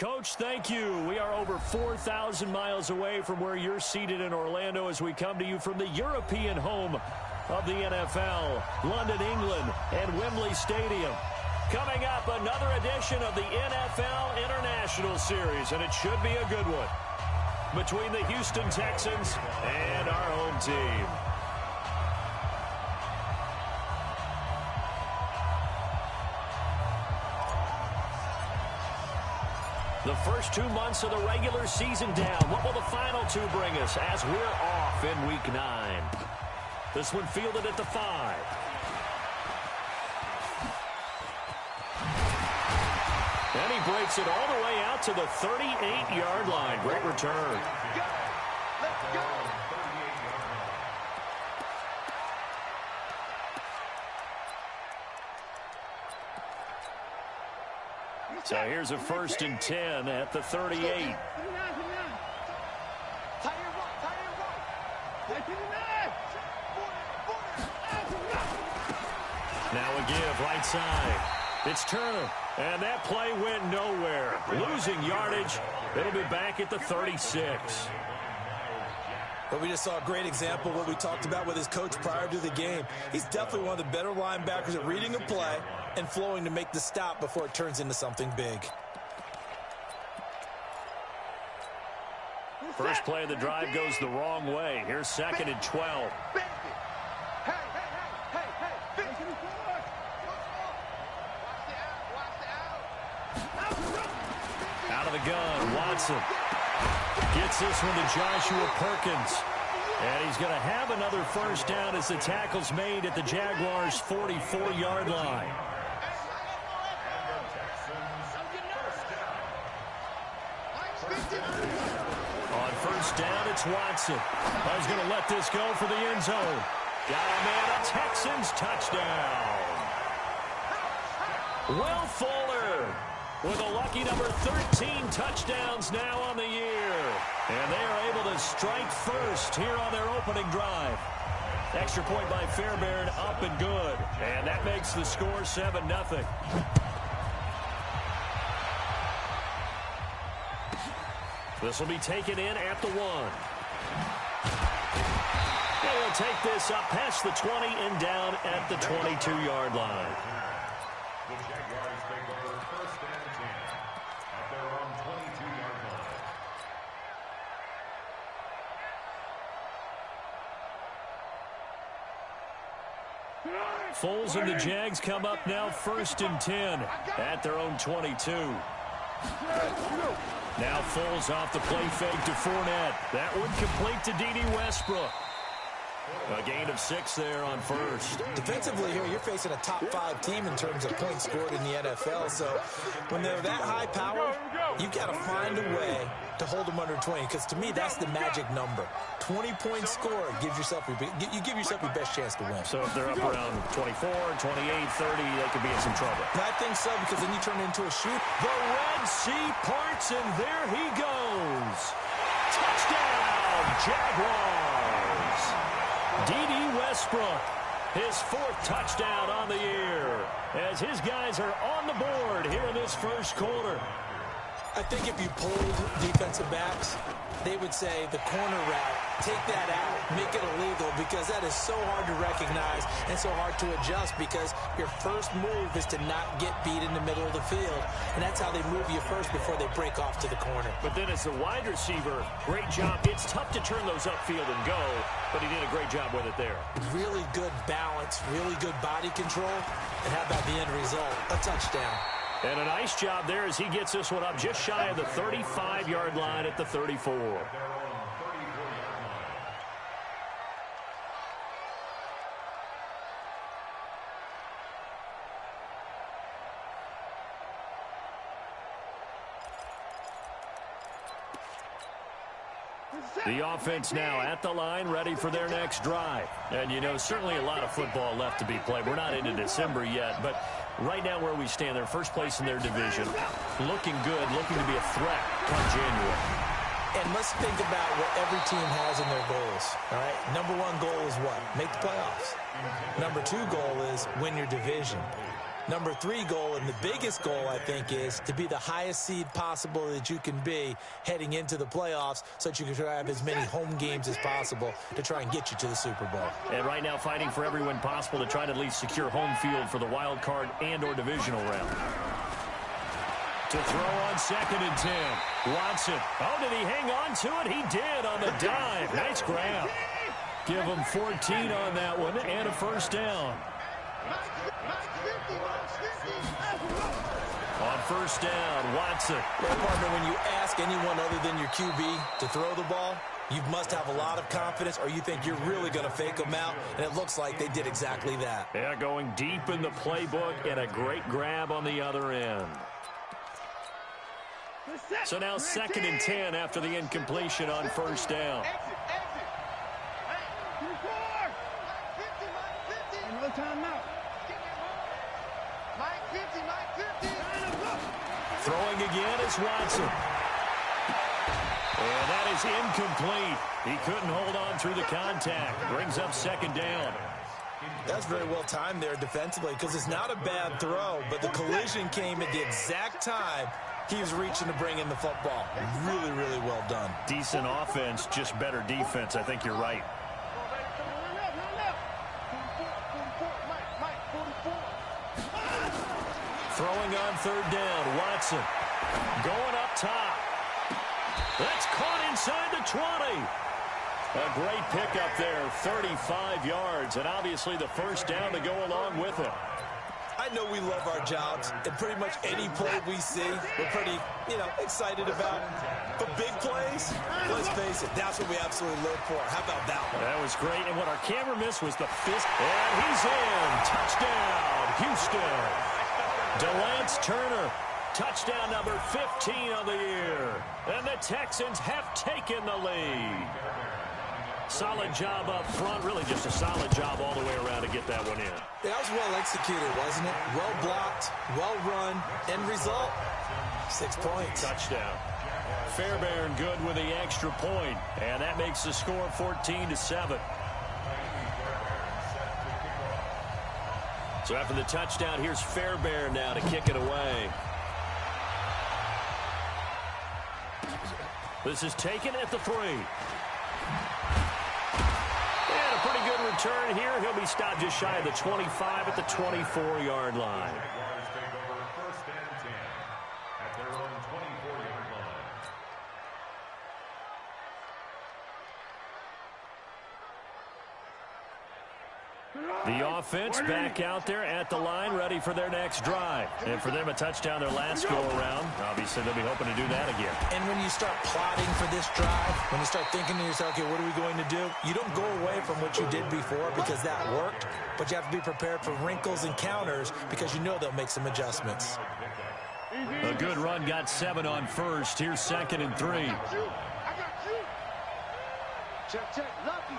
Coach, thank you. We are over 4,000 miles away from where you're seated in Orlando as we come to you from the European home of the NFL, London, England, and Wembley Stadium. Coming up, another edition of the NFL International Series, and it should be a good one, between the Houston Texans and our home team. The first 2 months of the regular season down. What will the final two bring us as we're off in Week 9? This one fielded at the 5. And he breaks it all the way out to the 38-yard line. Great return. Let's go. So here's a 1st and 10 at the 38. Now a give right side. It's Turner. And that play went nowhere. Losing yardage. It'll be back at the 36. But we just saw a great example of what we talked about with his coach prior to the game. He's definitely one of the better linebackers at reading a play and flowing to make the stop before it turns into something big. First play of the drive goes the wrong way. Here's 2nd and 12. Out of the gun, Watson gets this one to Joshua Perkins. And he's going to have another first down as the tackle's made at the Jaguars' 44-yard line. On first down, it's Watson. He's going to let this go for the end zone. Got a man, a Texans touchdown. Will Fuller with a lucky number 13 touchdowns now on the year. And they are able to strike first here on their opening drive. Extra point by Fairbairn, up and good. And that makes the score 7-0. This will be taken in at the 1. They will take this up past the 20 and down at the 22-yard line. The Jaguars take over 1st and 10 at their own 22-yard line. Foles and the Jags come up now 1st and 10 at their own 22. Now Foles off the play fake to Fournette. That one complete to D.D. Westbrook. A gain of 6 there on first. Defensively here, you're facing a top 5 team in terms of points scored in the NFL. So when they're that high power, you've got to find a way to hold them under 20. Because to me, that's the magic number. 20-point score gives yourself you give yourself your best chance to win. So if they're up around 24, 28, 30, they could be in some trouble. I think so, because then you turn it into a shoot. The Red Sea parts, and there he goes. Touchdown, Jaguars. D.D. Westbrook, his 4th touchdown on the year, as his guys are on the board here in this first quarter. I think if you pulled defensive backs, they would say the corner route, take that out, make it illegal, because that is so hard to recognize and so hard to adjust, because your first move is to not get beat in the middle of the field, and that's how they move you first before they break off to the corner. But then as a wide receiver, great job. It's tough to turn those upfield and go, but he did a great job with it there. Really good balance, really good body control, and how about the end result? A touchdown. And a nice job there as he gets this one up just shy of the 35-yard line at the 34. The offense now at the line, ready for their next drive. And, you know, certainly a lot of football left to be played. We're not into December yet, but right now where we stand, they're first place in their division. Looking good, looking to be a threat come January. And let's think about what every team has in their goals, all right? Number 1 goal is what? Make the playoffs. Number 2 goal is win your division. Number 3 goal, and the biggest goal, I think, is to be the highest seed possible that you can be heading into the playoffs so that you can try to have as many home games as possible to try and get you to the Super Bowl. And right now fighting for every win possible to try to at least secure home field for the wild card and or divisional round. To throw on 2nd and 10. Watson. Oh, did he hang on to it? He did on the dive. Nice grab. Give him 14 on that one and a first down. On first down, Watson. Well, partner, when you ask anyone other than your QB to throw the ball, you must have a lot of confidence or you think you're really going to fake them out, and it looks like they did exactly that. Yeah, going deep in the playbook and a great grab on the other end. So now 2nd and 10 after the incompletion on first down. Throwing again is Watson. And that is incomplete. He couldn't hold on through the contact. Brings up 2nd down. That's very well timed there defensively because it's not a bad throw, but the collision came at the exact time he was reaching to bring in the football. Really, really well done. Decent offense, just better defense. I think you're right. Throwing on 3rd down, Watson. Going up top. That's caught inside the 20. A great pickup there, 35 yards, and obviously the first down to go along with it. I know we love our jobs, and pretty much any play we see, we're pretty, excited about. But big plays, let's face it, that's what we absolutely live for. How about that one? That was great, and what our camera missed was the fist. And he's in. Touchdown, Houston. DeLance Turner, touchdown number 15 on the year. And the Texans have taken the lead. Solid job up front. Really just a solid job all the way around to get that one in. That was well executed, wasn't it? Well blocked, well run, end result, 6 points. Touchdown. Fairbairn good with the extra point, and that makes the score 14-7. So after the touchdown, here's Fairbairn now to kick it away. This is taken at the 3. And a pretty good return here. He'll be stopped just shy of the 25 at the 24-yard line. The offense back out there at the line, ready for their next drive. And for them, a touchdown their last go-around. Obviously, they'll be hoping to do that again. And when you start plotting for this drive, when you start thinking to yourself, okay, what are we going to do? You don't go away from what you did before because that worked, but you have to be prepared for wrinkles and counters because you know they'll make some adjustments. A good run, got 7 on first. Here's 2nd and 3. Check. Lucky.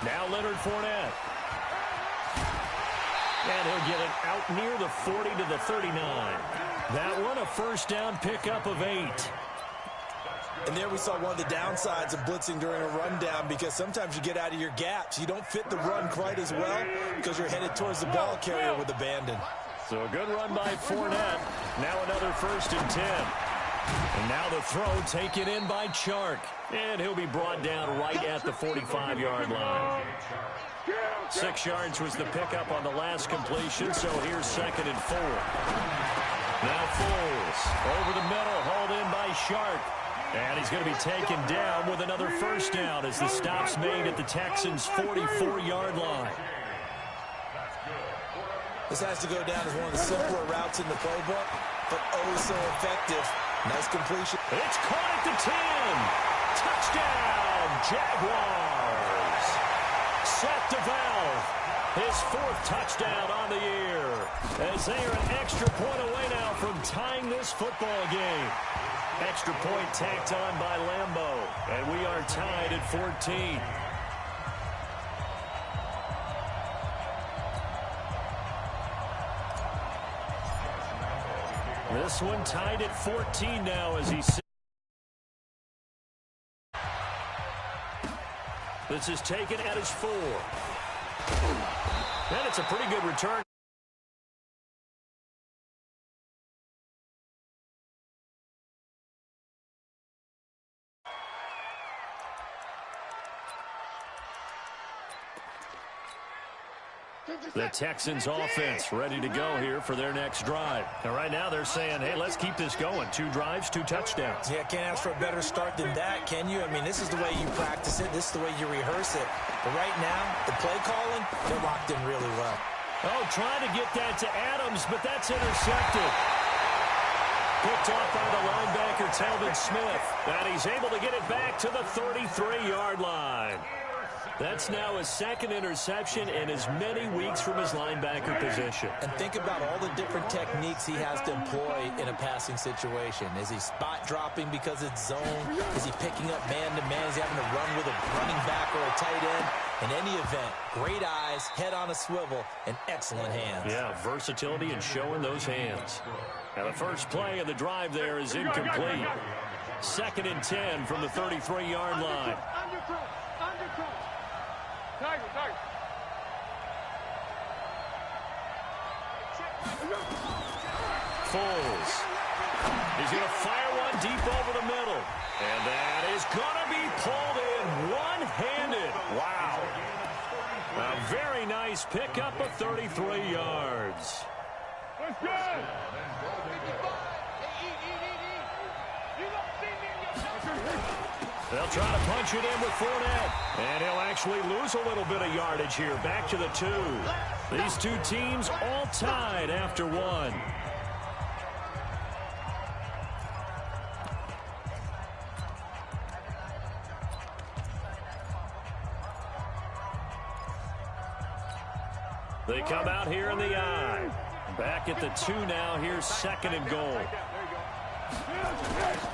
Now Leonard Fournette. And he'll get it out near the 40 to the 39. That one a first down pickup of 8. And there we saw one of the downsides of blitzing during a rundown because sometimes you get out of your gaps. You don't fit the run quite as well because you're headed towards the ball carrier with abandon. So a good run by Fournette. Now another 1st and 10. And now the throw taken in by Chark. And he'll be brought down right at the 45-yard line. 6 yards was the pickup on the last completion, so here's 2nd and 4. Now Foles over the middle, hauled in by Shark. And he's going to be taken down with another first down as the stop's made at the Texans' 44-yard line. This has to go down as one of the simpler routes in the playbook, but oh so effective. Nice completion. It's caught at the 10. Touchdown, Jaguars. Seth DeValve, his 4th touchdown on the year, as they are an extra point away now from tying this football game. Extra point tacked on by Lambeau, and we are tied at 14. This one tied at 14 now as he sits. This is taken at his 4. And it's a pretty good return. The Texans offense ready to go here for their next drive. And right now they're saying, hey, let's keep this going. 2 drives, 2 touchdowns. Yeah, can't ask for a better start than that, can you? I mean, this is the way you practice it. This is the way you rehearse it. But right now, the play calling, they're locked in really well. Oh, trying to get that to Adams, but that's intercepted. Picked off by the linebacker, Talvin Smith. And he's able to get it back to the 33-yard line. That's now his 2nd interception in as many weeks from his linebacker position. And think about all the different techniques he has to employ in a passing situation. Is he spot dropping because it's zone? Is he picking up man-to-man? Is he having to run with a running back or a tight end? In any event, great eyes, head on a swivel, and excellent hands. Yeah, versatility and showing those hands. Now the first play of the drive there is incomplete. 2nd and 10 from the 33-yard line. Foles. He's going to fire one deep over the middle. And that is going to be pulled in one-handed. Wow. A very nice pickup of 33 yards. They'll try to punch it in with Fournette. And he'll actually lose a little bit of yardage here. Back to the 2. These 2 teams all tied after 1. They come out here in the I. Back at the 2 now. Here's 2nd and goal.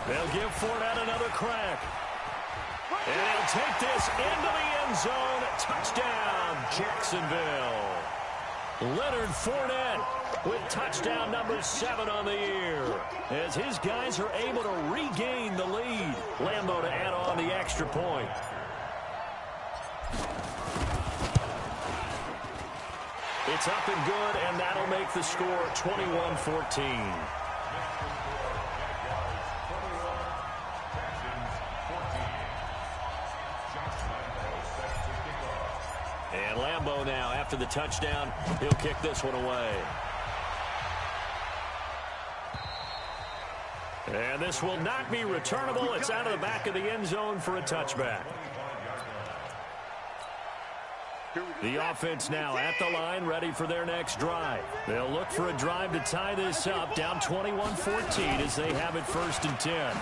They'll give Fournette another crack. And he'll take this into the end zone. Touchdown, Jacksonville. Leonard Fournette with touchdown number 7 on the year. As his guys are able to regain the lead. Lambeau to add on the extra point. It's up and good, and that'll make the score 21-14. And Lambeau now, after the touchdown, he'll kick this one away. And this will not be returnable. It's out of the back of the end zone for a touchback. The offense now at the line, ready for their next drive. They'll look for a drive to tie this up, down 21-14 as they have it 1st and 10.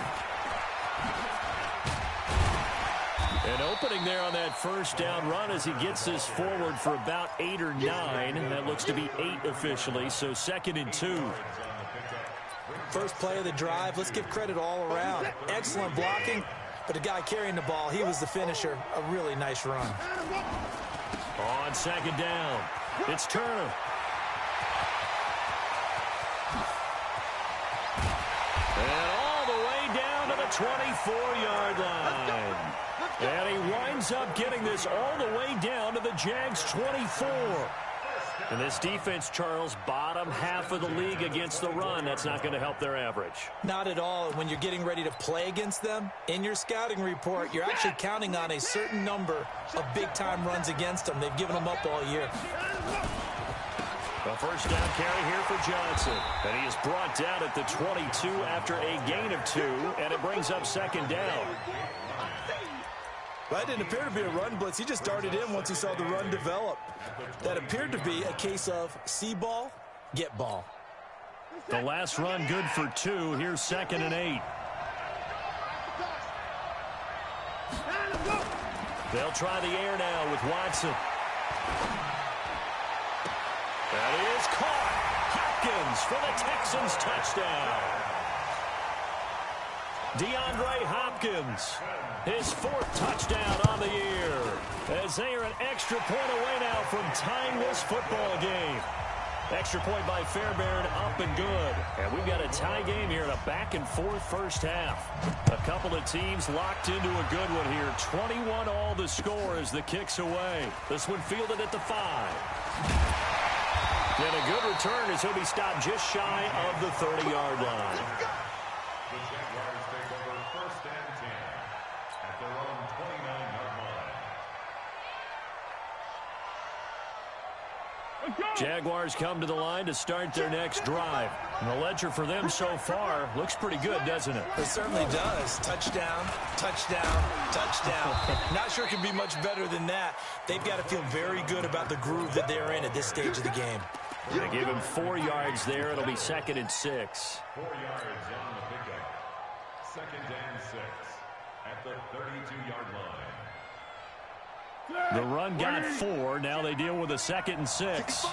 An opening there on that 1st down run as he gets this forward for about 8 or 9. That looks to be 8 officially, so 2nd and 2. First play of the drive, let's give credit all around. Excellent blocking, but the guy carrying the ball, he was the finisher. A really nice run. On 2nd down, it's Turner. And all the way down to the 24-yard line. And he winds up getting this all the way down to the Jags' 24. And this defense, Charles, bottom half of the league against the run. That's not going to help their average. Not at all. When you're getting ready to play against them, in your scouting report, you're actually counting on a certain number of big-time runs against them. They've given them up all year. A 1st down carry here for Johnson. And he is brought down at the 22 after a gain of 2. And it brings up 2nd down. That didn't appear to be a run blitz. He just darted in once he saw the run develop. That appeared to be a case of see ball, get ball. The last run good for 2. Here's 2nd and 8. They'll try the air now with Watson. That is caught. Hopkins for the Texans touchdown. DeAndre Hopkins, his 4th touchdown on the year, as they are an extra point away now from tying this football game. Extra point by Fairbairn, up and good. And we've got a tie game here in a back-and-forth 1st half. A couple of teams locked into a good one here. 21 all the score as the kick's away. This one fielded at the 5. And a good return as he'll be stopped just shy of the 30-yard line. The Jaguars take over 1st and 10 at their own 29-yard line. Jaguars come to the line to start their next drive. And the ledger for them so far looks pretty good, doesn't it? It certainly does. Touchdown, touchdown, touchdown. Not sure it can be much better than that. They've got to feel very good about the groove that they're in at this stage of the game. They gave him 4 yards there. It'll be 2nd and 6. 4 yards on the pickup. 2nd and 6 at the 32-yard line. The run got 4. Now they deal with a 2nd and 6.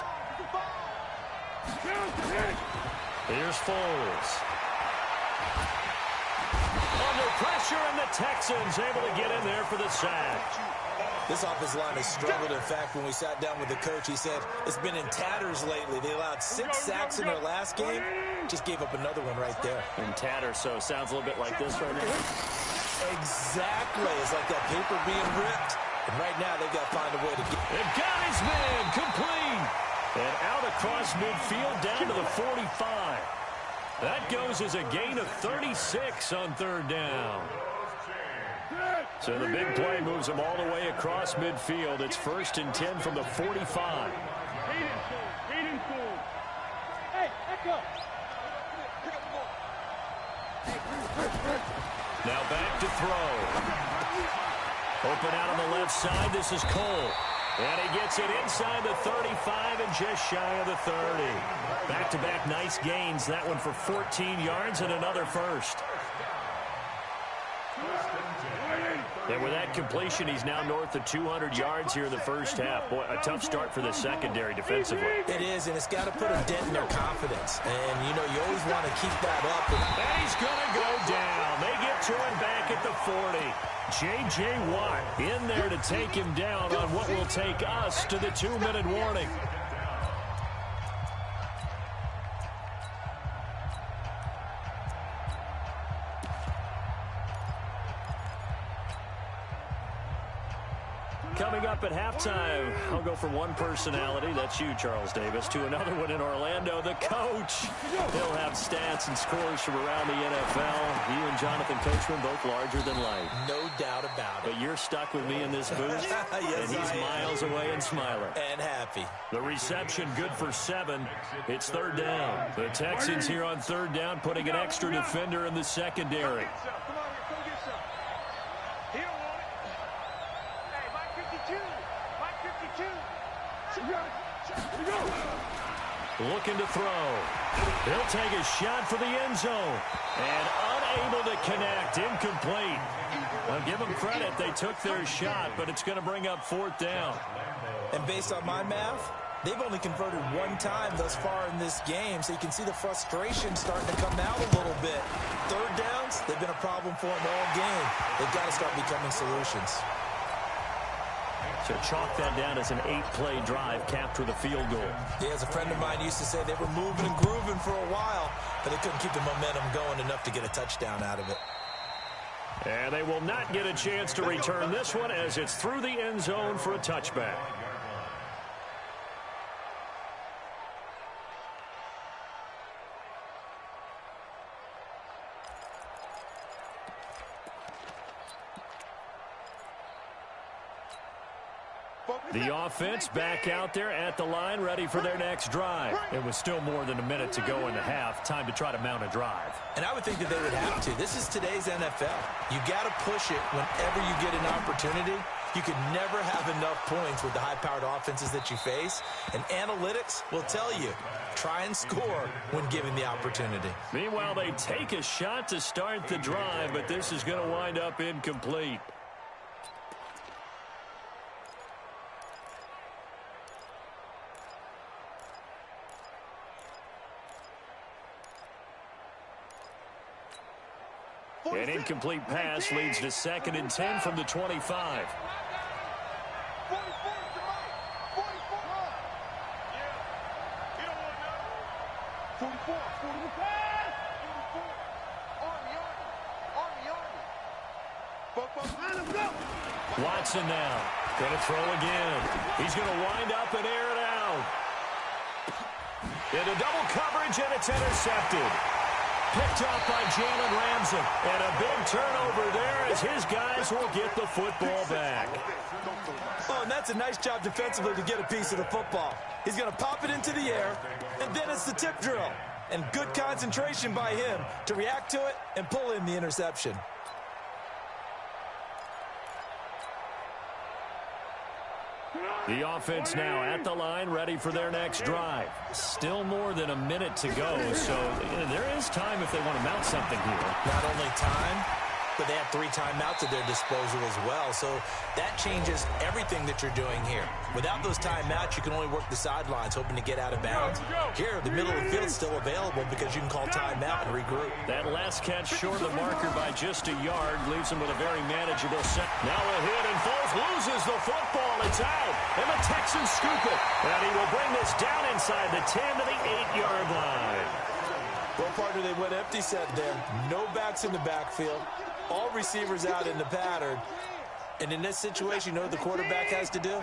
Here's Foles. Under pressure, and the Texans able to get in there for the sack. This offensive line has struggled. In fact, when we sat down with the coach, he said it's been in tatters lately. They allowed 6 sacks in their last game. Just gave up another one right there. In tatters, so sounds a little bit like this right now. Exactly. It's like that paper being ripped. And right now, they've got to find a way to get it. They've got his man complete. And out across midfield down to the 45. That goes as a gain of 36 on 3rd down. So the big play moves them all the way across midfield. It's 1st and 10 from the 45. Now back to throw. Open out on the left side. This is Cole. And he gets it inside the 35 and just shy of the 30. Back-to-back nice gains. That one for 14 yards and another first. And with that completion, he's now north of 200 yards here in the first half. Boy, a tough start for the secondary defensively. It is, and it's got to put a dent in their confidence. And, you know, you always want to keep that up. And he's going to go down. They get to him back at the 40. J.J. Watt in there to take him down on what will take us to the 2-minute warning. Coming up at halftime, I'll go from one personality, that's you, Charles Davis, to another one in Orlando, the coach. He'll have stats and scores from around the NFL. You and Jonathan Coachman, both larger than life. No doubt about it. But you're stuck with me in this booth, yes, and he's miles away and smiling. And happy. The reception good for 7. It's 3rd down. The Texans here on 3rd down, putting an extra defender in the secondary. Looking to throw. He'll take a shot for the end zone. And unable to connect. Incomplete. I'll give them credit. They took their shot, but it's going to bring up 4th down. And based on my math, they've only converted 1 time thus far in this game, so you can see the frustration starting to come out a little bit. 3rd downs, they've been a problem for them all game. They've got to start becoming solutions. So chalk that down as an 8-play drive capped with a field goal. Yeah, as a friend of mine used to say, they were moving and grooving for a while, but they couldn't keep the momentum going enough to get a touchdown out of it. And they will not get a chance to return this one as it's through the end zone for a touchback. The offense back out there at the line, ready for their next drive. It was still more than a minute to go in the half. Time to try to mount a drive. And I would think that they would have to. This is today's NFL. You got to push it whenever you get an opportunity. You could never have enough points with the high-powered offenses that you face. And analytics will tell you, try and score when given the opportunity. Meanwhile, they take a shot to start the drive, but this is going to wind up incomplete. An incomplete pass leads to 2nd and 10 from the 25. Watson now. Going to throw again. He's going to wind up and air it out. Into double coverage, and it's intercepted. Picked up by Jalen Ramsey. And a big turnover there as his guys will get the football back. Oh, and that's a nice job defensively to get a piece of the football. He's going to pop it into the air, and then it's the tip drill. And good concentration by him to react to it and pull in the interception. The offense now at the line, ready for their next drive. Still more than a minute to go, so there is time if they want to mount something here. Not only time, but they have 3 timeouts at their disposal as well. So that changes everything that you're doing here. Without those timeouts, you can only work the sidelines, hoping to get out of bounds. Here, the middle of the field's still available because you can call timeout and regroup. That last catch short of the marker by just a yard leaves him with a very manageable set. Now a hit, and Foles loses the football. It's out, and the Texans scoop it. And he will bring this down inside the 10 to the 8-yard line. Well, partner, they went empty set there. No backs in the backfield. All receivers out in the pattern. And in this situation, you know what the quarterback has to do?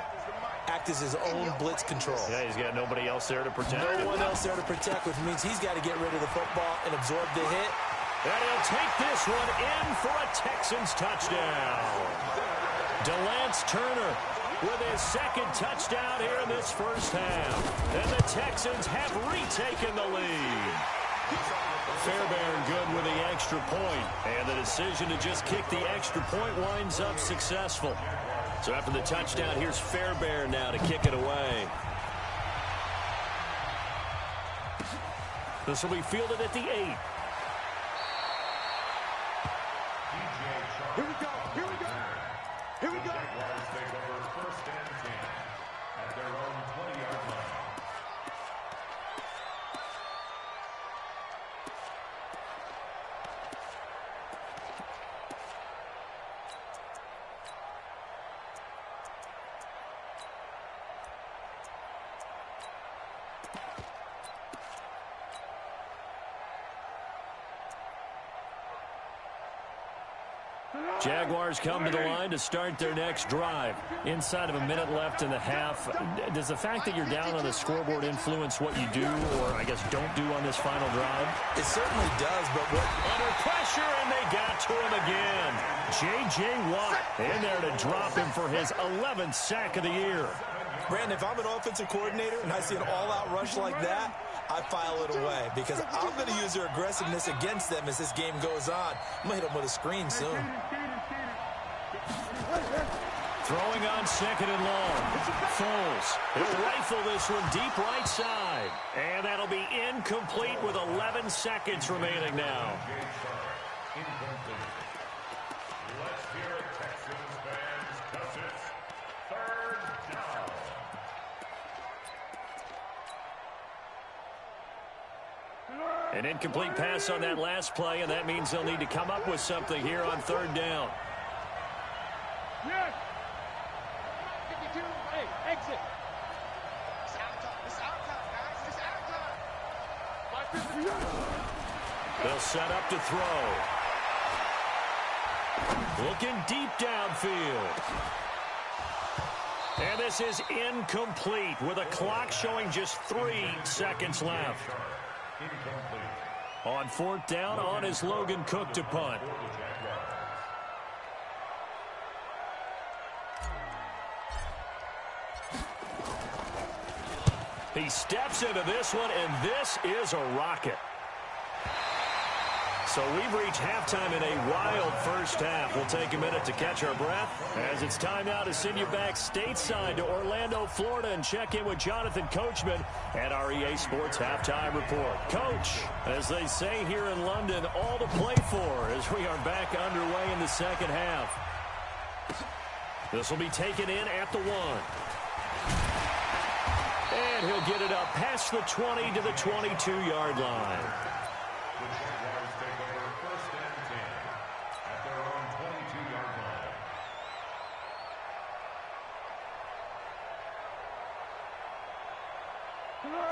Act as his own blitz control. Yeah, he's got nobody else there to protect. No one else there to protect, which means he's got to get rid of the football and absorb the hit. And he'll take this one in for a Texans touchdown. DeLance Turner with his second touchdown here in this first half. And the Texans have retaken the lead. Fairbairn good with the extra point, and the decision to just kick the extra point winds up successful. So after the touchdown, here's Fairbairn now to kick it away. This will be fielded at the 8. Here we go. Here we go. Here we go. Jaguars take over first and 10 at their own 20-yard line. Jaguars come to the line to start their next drive. Inside of a minute left in the half. Does the fact that you're down on the scoreboard influence what you do, or I guess don't do on this final drive? It certainly does, but what... Under pressure, and they got to him again. J.J. Watt in there to drop him for his 11th sack of the year. Brandon, if I'm an offensive coordinator and I see an all-out rush like that, I file it away because I'm going to use their aggressiveness against them as this game goes on. I'm going to hit them with a screen soon. Throwing on second and long. Foles. He'll rifle this one deep right side. And that'll be incomplete with 11 seconds remaining now. Incomplete. Let's hear it, Texans fans, 'cause it's third down. An incomplete pass on that last play, and that means they'll need to come up with something here on third down. Yes. 52. Hey, exit. It's out time. It's out time, guys. It's out time. 5:50. They'll set up to throw. Looking deep downfield. And this is incomplete with a clock showing just 3 seconds left. Incomplete. On fourth down, on is Logan Cook to punt. He steps into this one, and this is a rocket. So we've reached halftime in a wild first half. We'll take a minute to catch our breath as it's time now to send you back stateside to Orlando, Florida, and check in with Jonathan Coachman at our EA Sports Halftime Report. Coach, as they say here in London, all to play for as we are back underway in the second half. This will be taken in at the 1. And he'll get it up past the 20 to the 22-yard line. The Jaguars take over first and 10 at their own 22-yard line.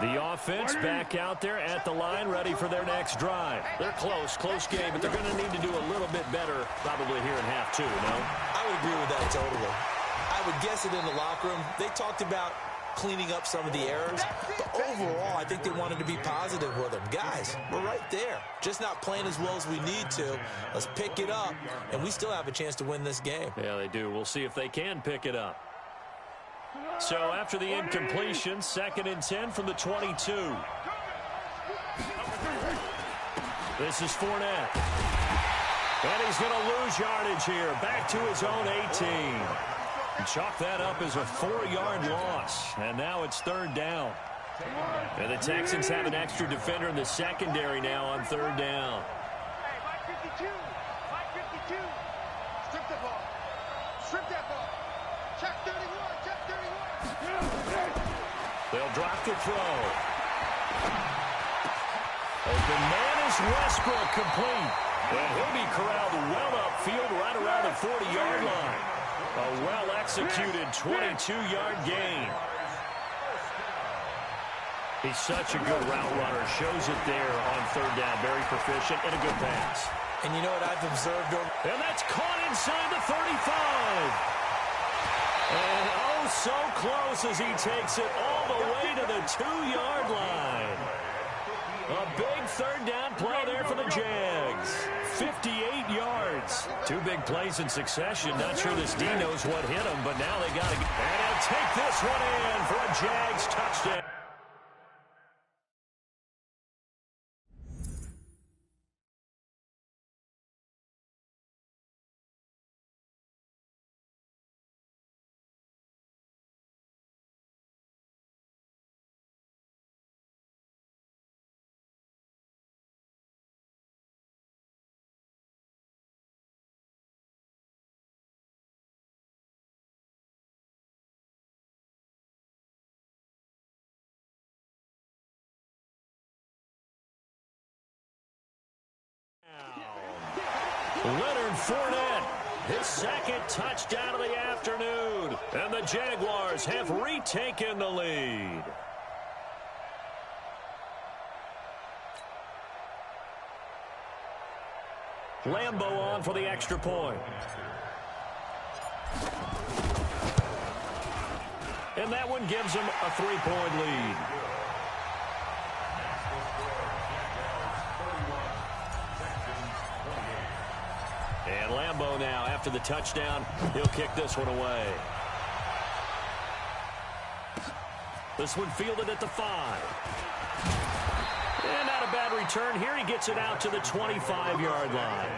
The offense back out there at the line, ready for their next drive. They're close game, but they're going to need to do a little bit better probably here in half 2, no? I would agree with that totally. I would guess it in the locker room. They talked about cleaning up some of the errors. But overall, I think they wanted to be positive with them. Guys, we're right there. Just not playing as well as we need to. Let's pick it up, and we still have a chance to win this game. Yeah, they do. We'll see if they can pick it up. So after the incompletion, 2nd and 10 from the 22. This is Fournette. And he's going to lose yardage here. Back to his own 18. Chalk that up as a 4-yard loss. And now it's 3rd down. And the Texans have an extra defender in the secondary now on 3rd down. Hey, 552. Strip the ball. Strip that ball. Check 31. Check 31. They'll drop the throw. Open man is Westbrook, complete. And he'll be corralled well upfield right around the 40-yard line. A well-executed 22-yard gain. He's such a good route runner. Shows it there on 3rd down. Very proficient and a good pass. And you know what I've observed over... And that's caught inside the 35. And oh, so close as he takes it all the way to the 2-yard line. A big 3rd down play there for the Jags. 58 yards. 2 big plays in succession. Not sure this D knows what hit him, but now they got to get... And he'll take this one in for a Jags touchdown. Leonard Fournette, his 2nd touchdown of the afternoon. And the Jaguars have retaken the lead. Lambeau on for the extra point. And that one gives them a 3-point lead. And Lambeau now, after the touchdown, he'll kick this one away. This one fielded at the 5. And not a bad return. Here he gets it out to the 25-yard line.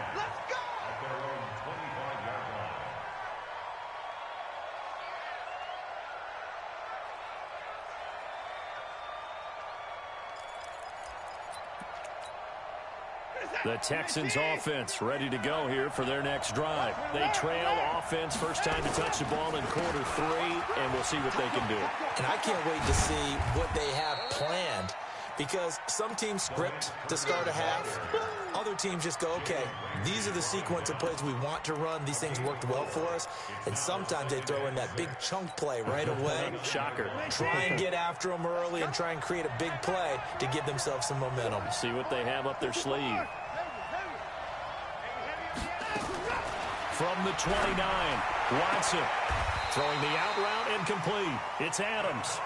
The Texans offense ready to go here for their next drive. They trail offense, first time to touch the ball in quarter 3, and we'll see what they can do. And I can't wait to see what they have planned, because some teams script to start a half. Other teams just go, okay, these are the sequence of plays we want to run. These things worked well for us. And sometimes they throw in that big chunk play right away. Shocker. Try and get after them early and try and create a big play to give themselves some momentum. See what they have up their sleeve. From the 29, Watson throwing the out route incomplete. It's Adams.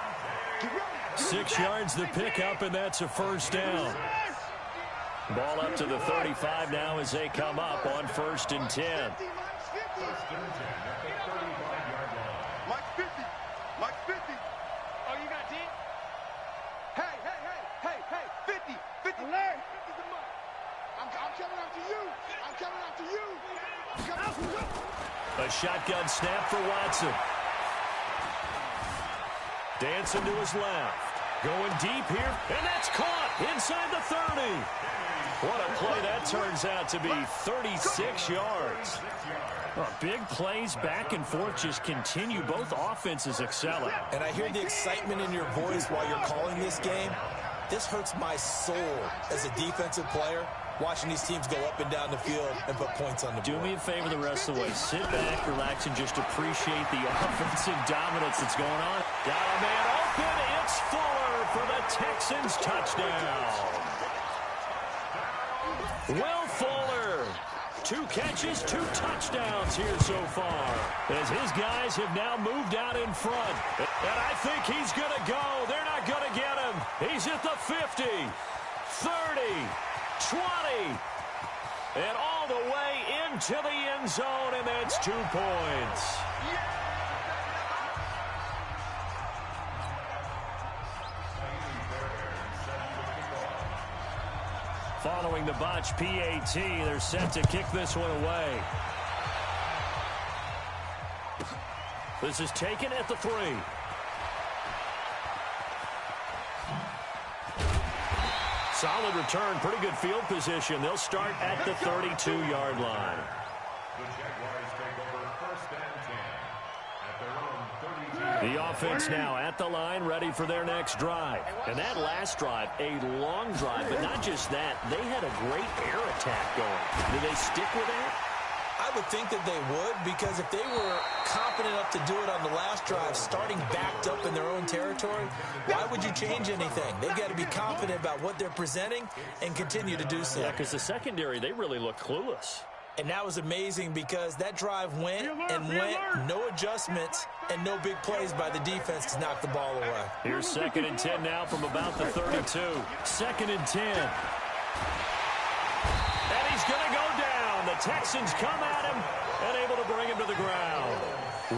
6 yards the pickup, and that's a first down. Ball up to the 35 now as they come up on 1st and 10. Mike 50. Mike 50. Oh, you got 10? Hey, 50. 50. Larry. 50's the mark. I'm coming after you. I'm coming after you. I'm coming after you. A shotgun snap for Watson. Dancing to his left. Going deep here, and that's caught inside the 30. What a play that turns out to be, 36 yards. Big plays back and forth just continue. Both offenses excelling. And I hear the excitement in your voice while you're calling this game. This hurts my soul as a defensive player, watching these teams go up and down the field and put points on the board. Do me a favor the rest of the way. Sit back, relax, and just appreciate the offensive dominance that's going on. Got a man open. It's Fuller for the Texans touchdown. Will Fuller 2 catches, 2 touchdowns here so far, as his guys have now moved out in front. And I think he's going to go. They're not going to get him. He's at the 50, 30, 20, and all the way into the end zone, and that's 2 points. Following the botch PAT, they're set to kick this one away. This is taken at the 3. Solid return, pretty good field position. They'll start at the 32-yard line. The Jaguars take over 1st and 10 at their own 32. The offense now at the line, ready for their next drive. And that last drive, a long drive, but not just that. They had a great air attack going. Do they stick with that? I would think that they would, because if they were confident enough to do it on the last drive, starting backed up in their own territory, why would you change anything? They've got to be confident about what they're presenting and continue to do so. Yeah, because the secondary, they really look clueless. And that was amazing because that drive went and went, no adjustments and no big plays by the defense to knock the ball away. Here's 2nd and 10 now from about the 32. 2nd and 10. And he's going to go down. The Texans come at him and able to bring him to the ground.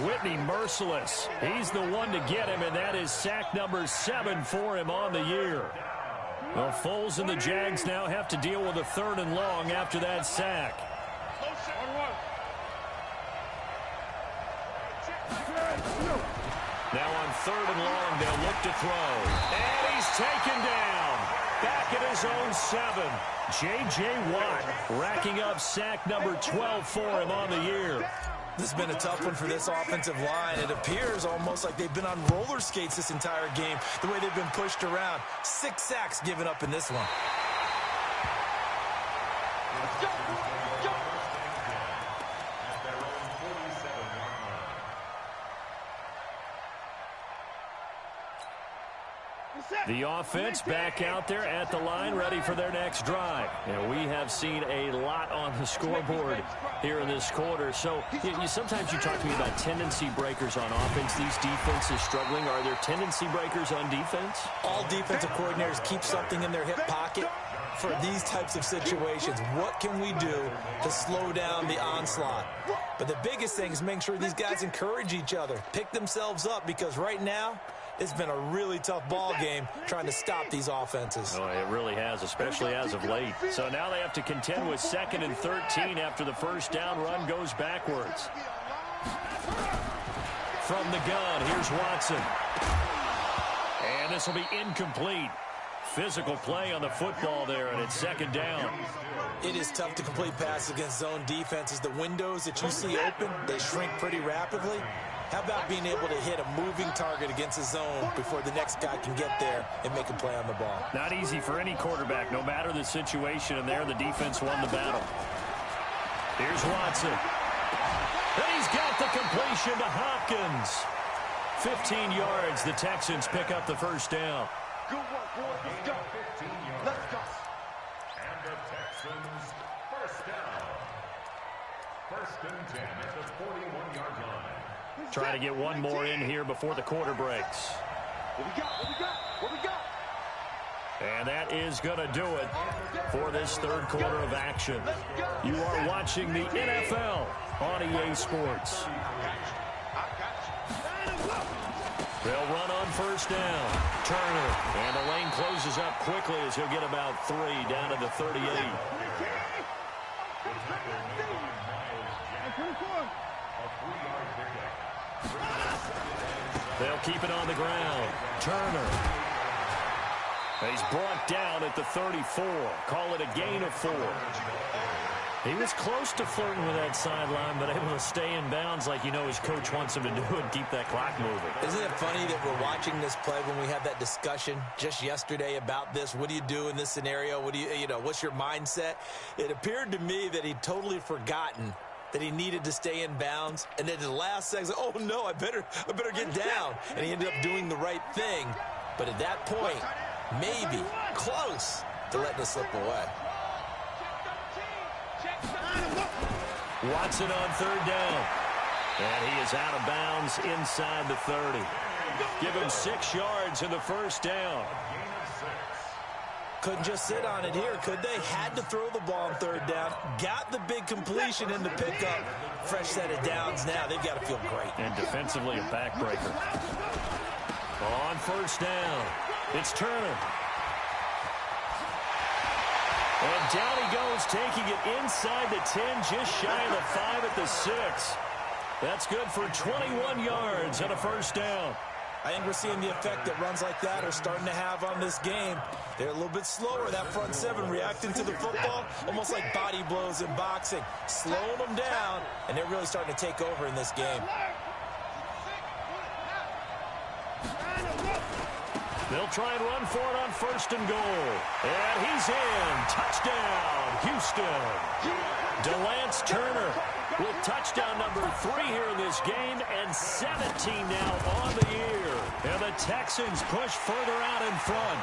Whitney merciless. He's the one to get him, and that is sack number 7 for him on the year. Well, Foles and the Jags now have to deal with a 3rd and long after that sack. Now on 3rd and long, they'll look to throw. And he's taken down. Back at his own 7. J.J. Watt racking up sack number 12 for him on the year. This has been a tough one for this offensive line. It appears almost like they've been on roller skates this entire game, the way they've been pushed around. 6 sacks given up in this one. The offense back out there at the line, ready for their next drive. And we have seen a lot on the scoreboard here in this quarter. So sometimes you talk to me about tendency breakers on offense. These defenses struggling. Are there tendency breakers on defense? All defensive coordinators keep something in their hip pocket for these types of situations. What can we do to slow down the onslaught? But the biggest thing is make sure these guys encourage each other, pick themselves up, because right now, it's been a really tough ball game trying to stop these offenses. Oh, it really has, especially as of late. So now they have to contend with 2nd and 13 after the first down run goes backwards. From the gun, here's Watson. And this will be incomplete. Physical play on the football there, and it's 2nd down. It is tough to complete passes against zone defenses. The windows that you see open, they shrink pretty rapidly. How about being able to hit a moving target against a zone before the next guy can get there and make a play on the ball? Not easy for any quarterback, no matter the situation, and there the defense won the battle. Here's Watson. And he's got the completion to Hopkins. 15 yards, the Texans pick up the first down. Good work, boys. Let's go. 15 yards. Let's go. And the Texans first down. 1st and 10 at the 41-yard line. Trying to get one more in here before the quarter breaks. What we got? What we got? What we got? And that is going to do it for this 3rd quarter of action. You are watching the NFL on EA Sports. They'll run on 1st down. Turner. And the lane closes up quickly as he'll get about 3 down to the 38. They'll keep it on the ground. Turner. He's brought down at the 34. Call it a gain of 4. He was close to flirting with that sideline, but able to stay in bounds like his coach wants him to do and keep that clock moving. Isn't it funny that we're watching this play when we had that discussion just yesterday about this? What do you do in this scenario? What do what's your mindset? It appeared to me that he'd totally forgotten that he needed to stay in bounds, and then the last second, oh no, I better get down. And he ended up doing the right thing. But at that point, maybe close to letting it slip away. Check 13. Check 13. Watson on third down. And he is out of bounds inside the 30. Give him 6 yards in the first down. Couldn't just sit on it here, could they? Had to throw the ball on third down. Got the big completion in the pickup. Fresh set of downs now. They've got to feel great. And defensively a backbreaker. On first down, it's Turner. And down he goes, taking it inside the 10, just shy of the 5 at the 6. That's good for 21 yards and a first down. I think we're seeing the effect that runs like that are starting to have on this game. They're a little bit slower, that front 7, reacting to the football, almost like body blows in boxing, slowing them down, and they're really starting to take over in this game. They'll try and run for it on first and goal. And he's in. Touchdown, Houston. DeLance Turner with touchdown number 3 here in this game, and 17 now on the year. And the Texans push further out in front.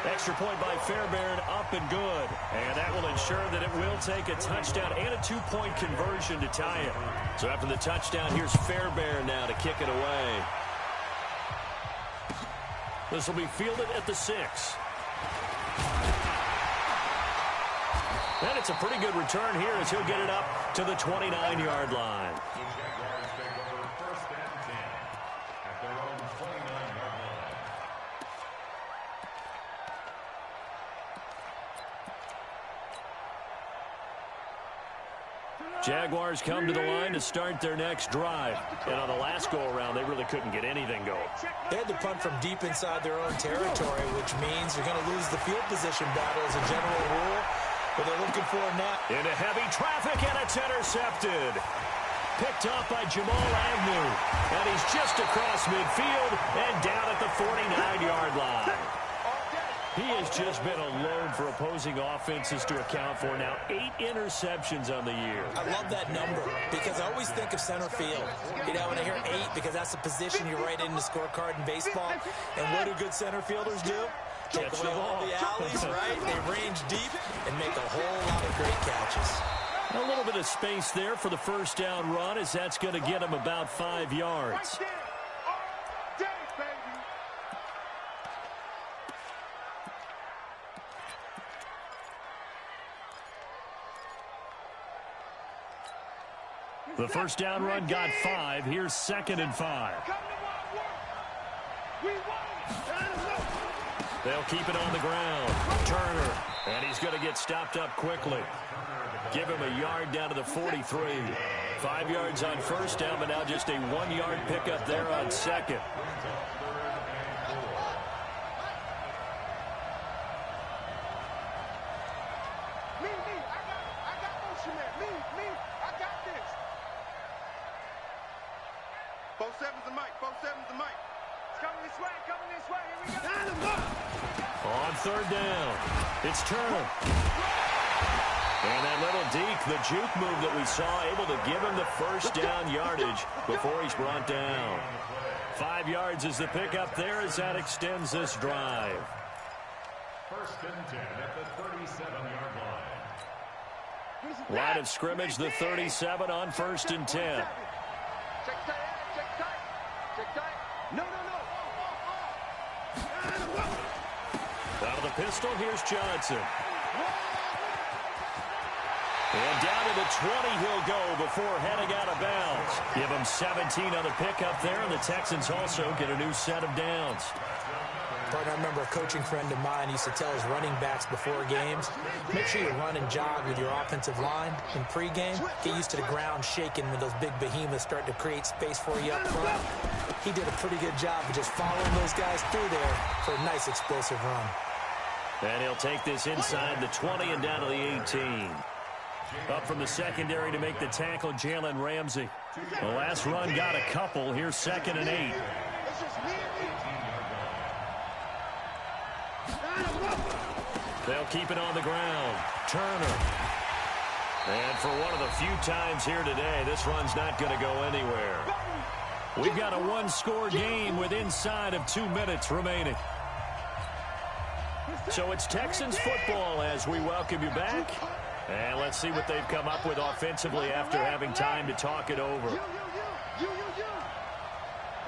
Extra point by Fairbairn, up and good. And that will ensure that it will take a touchdown and a 2-point conversion to tie it. So after the touchdown, here's Fairbairn now to kick it away. This will be fielded at the 6. And it's a pretty good return here as he'll get it up to the 29-yard line. Jaguars come to the line to start their next drive. And on the last go-around, they really couldn't get anything going. They had to punt from deep inside their own territory, which means you're going to lose the field position battle as a general rule. But they're looking for a net. Into heavy traffic, and it's intercepted. Picked off by Jamal Agnew. And he's just across midfield and down at the 49-yard line. He has just been a load for opposing offenses to account for now. 8 interceptions on the year. I love that number because I always think of center field. You know, when I hear 8, because that's the position you write in the scorecard in baseball. And what do good center fielders do? Take away all the alleys, right? They range deep and make a whole lot of great catches. A little bit of space there for the first down run, as that's going to get him about 5 yards. The first down run got 5. Here's 2nd and 5. They'll keep it on the ground. Turner, and he's going to get stopped up quickly. Give him a yard down to the 43. 5 yards on first down, but now just a 1-yard pickup there on 2nd. On third down, it's Turner. And that little deke, the juke move that we saw, able to give him the first down yardage before he's brought down. 5 yards is the pickup there as that extends this drive. First and 10 at the 37-yard line. Line of scrimmage, the 37 on first and 10. Out of the pistol, here's Johnson. And down to the 20 he'll go before heading out of bounds. Give him 17 on the pickup there, and the Texans also get a new set of downs. Partner, I remember a coaching friend of mine used to tell his running backs before games, make sure you run and jog with your offensive line in pregame. Get used to the ground shaking when those big behemoths start to create space for you up front. He did a pretty good job of just following those guys through there for a nice explosive run. And he'll take this inside the 20 and down to the 18. Up from the secondary to make the tackle, Jalen Ramsey. The last run got a couple. Here's 2nd and 8. They'll keep it on the ground. Turner. And for one of the few times here today, this run's not going to go anywhere. We've got a one-score game with inside of 2 minutes remaining. So it's Texans football as we welcome you back. And let's see what they've come up with offensively after having time to talk it over. You.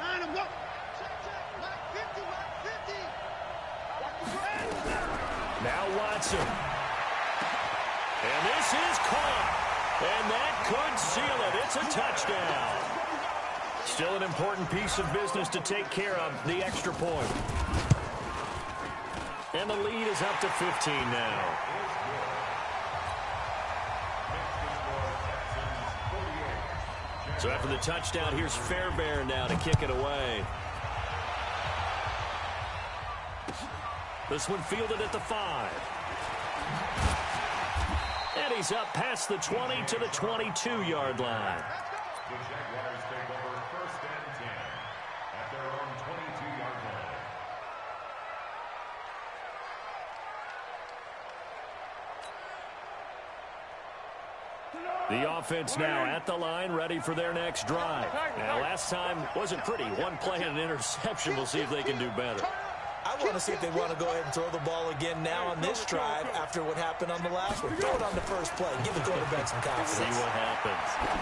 Line him up. Like 50. Now Watson. And this is caught. And that could seal it. It's a touchdown. Still an important piece of business to take care of, the extra point. And the lead is up to 15 now. So after the touchdown, here's Fairbairn now to kick it away. This one fielded at the 5. And he's up past the 20 to the 22-yard line. The Jaguars take over 1st and 10 at their own 22-yard line. The offense now at the line, ready for their next drive. Now, last time wasn't pretty. One play and an interception. We'll see if they can do better. I want to see if they want to go ahead and throw the ball again now on this drive after what happened on the last one. Throw it on the first play. Give the quarterback some confidence. See what happens.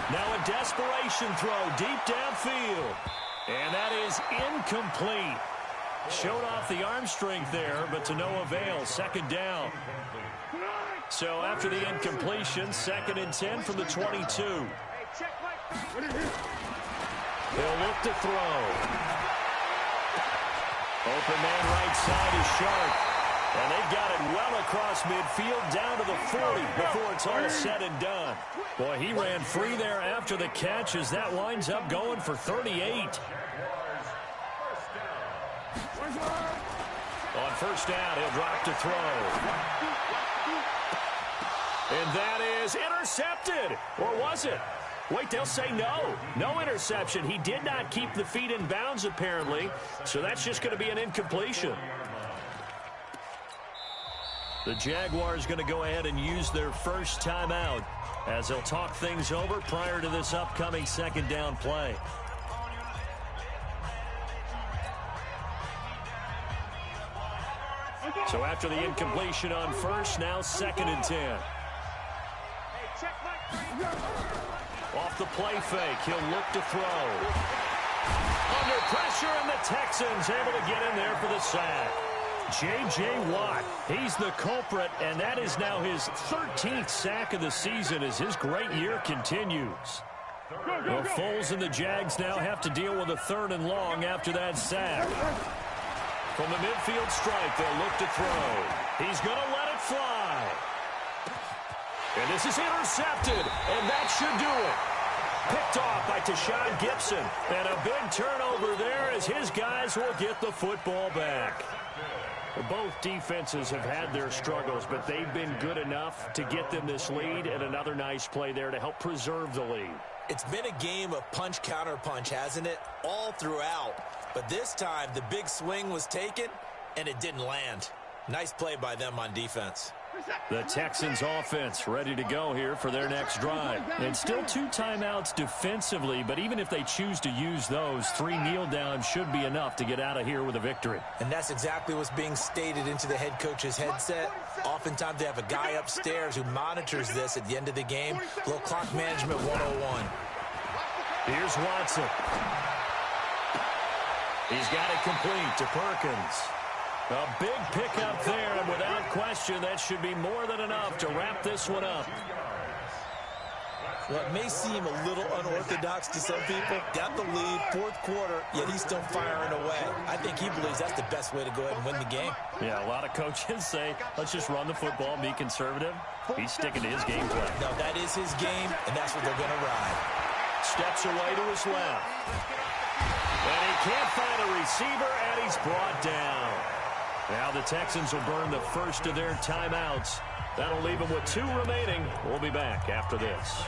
Now a desperation throw deep downfield. And that is incomplete. Showed off the arm strength there, but to no avail. 2nd down. So after the incompletion, 2nd and 10 from the 22. He'll look to throw. Open man right side is Sharp. And they've got it well across midfield down to the 40 before it's all said and done. Boy, he ran free there after the catch as that winds up going for 38. On 1st down, he'll drop to throw. And that is intercepted. Or was it? Wait, they'll say no. No interception. He did not keep the feet in bounds, apparently. So that's just going to be an incompletion. The Jaguars going to go ahead and use their first timeout as they'll talk things over prior to this upcoming 2nd down play. So after the incompletion on 1st, now 2nd and 10. Off the play fake, he'll look to throw. Under pressure, and the Texans able to get in there for the sack. J.J. Watt, he's the culprit, and that is now his 13th sack of the season as his great year continues. Well, Foles and the Jags now have to deal with a 3rd and long after that sack. From the midfield stripe, they'll look to throw. He's going to let it fly. And this is intercepted, and that should do it. Picked off by Tashawn Gibson. And a big turnover there as his guys will get the football back. Both defenses have had their struggles, but they've been good enough to get them this lead, and another nice play there to help preserve the lead. It's been a game of punch-counter-punch, hasn't it? All throughout. But this time, the big swing was taken, and it didn't land. Nice play by them on defense. The Texans offense ready to go here for their next drive. And still 2 timeouts defensively, but even if they choose to use those, 3 kneel downs should be enough to get out of here with a victory. And that's exactly what's being stated into the head coach's headset. Oftentimes they have a guy upstairs who monitors this at the end of the game. Little clock management 101. Here's Watson. He's got it complete to Perkins. A big pickup there, and without question, that should be more than enough to wrap this one up. Well, it may seem a little unorthodox to some people. Got the lead, 4th quarter, yet he's still firing away. I think he believes that's the best way to go ahead and win the game. Yeah, a lot of coaches say, let's just run the football and be conservative. He's sticking to his game plan. No, that is his game, and that's what they're going to ride. Steps away to his left. And he can't find a receiver, and he's brought down. Now the Texans will burn the first of their timeouts. That'll leave them with 2 remaining. We'll be back after this.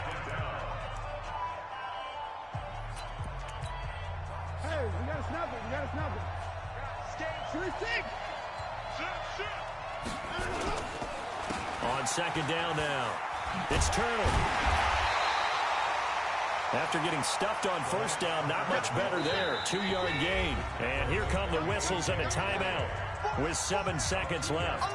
Hey, we got to snap it. We got to snap it. On 2nd down now. It's Turner. After getting stuffed on 1st down, not much better there. 2-yard gain. And here come the whistles and a timeout with 7 seconds left.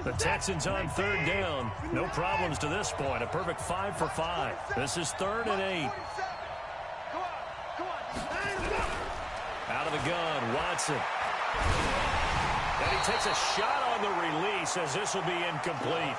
The Texans on third down. No problems to this point. A perfect 5 for 5. This is 3rd and 8. Out of the gun, Watson. And he takes a shot on the release as this will be incomplete.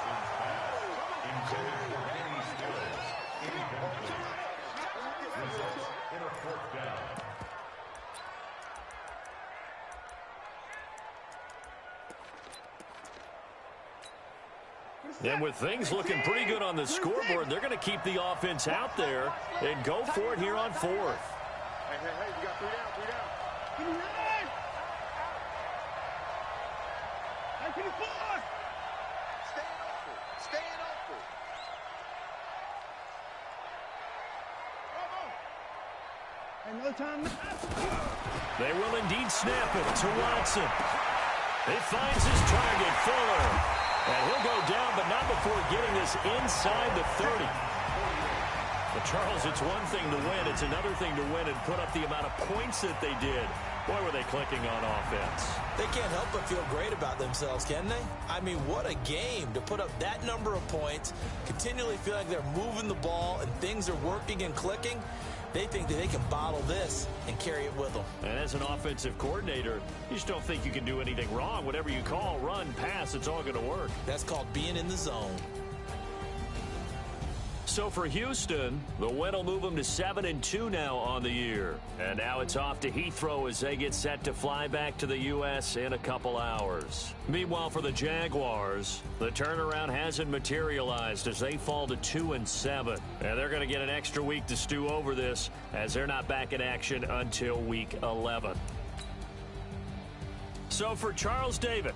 And with things looking pretty good on the scoreboard, they're going to keep the offense out there and go for it here on 4th. Hey, you got 3 down, 3 down. Staying open. Another time. They will indeed snap it to Watson. He finds his target, Fuller. And he'll go down, but not before getting this inside the 30. But, Charles, it's one thing to win. It's another thing to win and put up the amount of points that they did. Boy, were they clicking on offense. They can't help but feel great about themselves, can they? I mean, what a game to put up that number of points, continually feel like they're moving the ball and things are working and clicking. They think that they can bottle this and carry it with them. And as an offensive coordinator, you just don't think you can do anything wrong. Whatever you call, run, pass, it's all going to work. That's called being in the zone. So for Houston, the win will move them to 7-2 now on the year. And now it's off to Heathrow as they get set to fly back to the U.S. in a couple hours. Meanwhile, for the Jaguars, the turnaround hasn't materialized as they fall to 2-7. And they're going to get an extra week to stew over this as they're not back in action until week 11. So for Charles David,